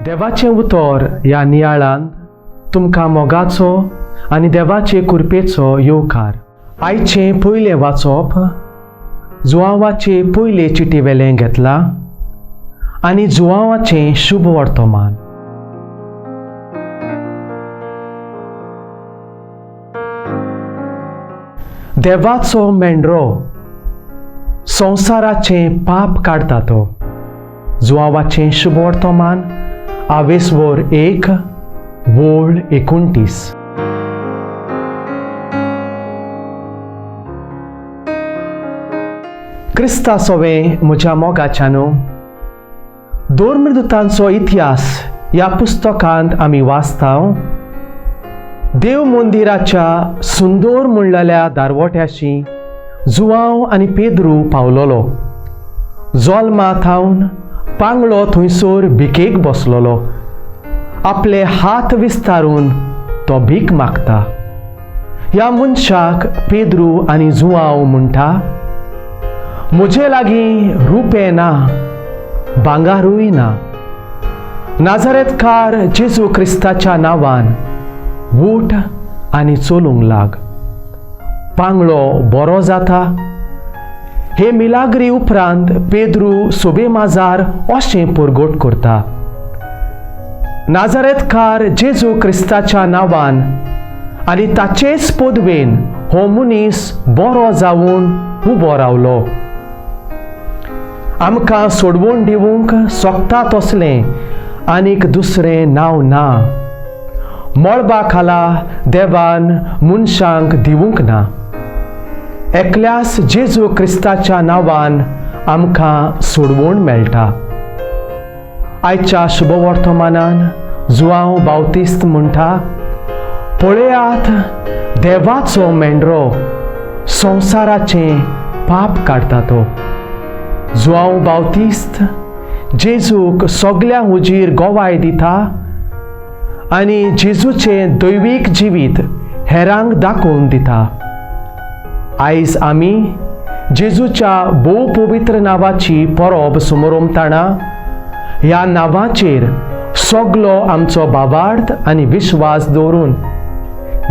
देवाचें उतर ह्या नियाळान तुमकां मोगाचो आनी देवाचे कृपेचो येवकार. आयचें पयलें वाचप जुआंवाचे पयले चिटीवेलें घेतलां आनी जुआंवाचें शुभ वर्तमान. देवाचो मेंढरो संवसाराचें पाप काडटा तो. जुआंवाचें शुभ वर्तमान आवेसवर 1 वोळ 29. क्रिस्ता सोवें म्हज्या मोगाच्यानो, धर्मदूतांचो इतिहास ह्या पुस्तकांत आमी वाचतां. देव मंदिराच्या सुंदर म्हणलेल्या दारवट्याशी जुआंव आनी पेद्रू पावलोलो. जल्मांत थावन पांगलो थंयसर भिकेक बसलोलो. आपले हात विस्तारून तो भीक मागता. ह्या मनशाक पेद्रू आनी जुआंव म्हणटा, म्हजे लागीं रुपें ना, भांगारूय ना. नाझारेतकार जेजू क्रिस्ताच्या नांवान उठ आनी चलूंक लाग. पांगलो बरो जाता. हे मिलाग्री उपरांत पेद्रू सोबेमाजार अशें परगट करता, नाझारेतकार जेजू क्रिस्ताच्या नांवान आनी ताचेच पदवेन हो मनीस बरो जावन उबो रावलो. आमकां सोडवून दिवंक सोगता तसलें आनीक दुसरें नांव ना. मळबा खाला देवान मनशांक दिवंक ना. एकल्यास जेजू क्रिस्ताच्या नांवान आमकां सोडवून मेळटा. आयच्या शुभ वर्तमानान जुआंव बावतिस्त म्हणटा, पळयात देवाचो मेंढरो संवसाराचें पाप काडटा तो. जुआंव बावतिस्त जेजूक सगल्या हुजीर गोवाय दिता आनी जेजूचें दैवीक जिवीत हेरांक दाखोवन दिता. आयज आमी जेजूच्या भोव पवित्र नांवाची परब समोरमताना ह्या नांवाचेर सगलो आमचो भावार्थ आनी विश्वास दवरून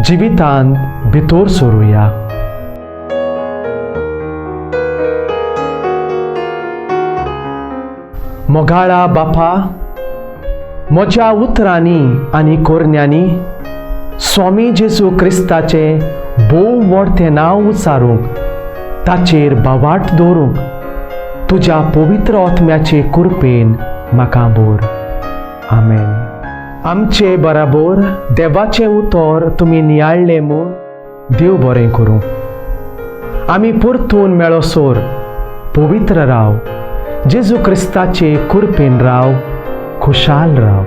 जिवितांत भितर सरुया. मोगाळा बापा, म्हज्या उतरांनी आनी कोरण्यांनी स्वामी जेजू क्रिस्ताचें भोव व्हडतें नांव उच्चारूंक, ताचेर भावार्थ दवरूंक तुज्या पवित्र आत्म्याचे कृपेन म्हाका बोर. आमेन. आमचे बराबर देवाचें उतर तुमी नियाळ्ळें म्हूण देव बरें करूं. आमी परतून मेळोसोर पवित्र राव, जेजू क्रिस्ताचे कृपेन राव, खुशाल राव.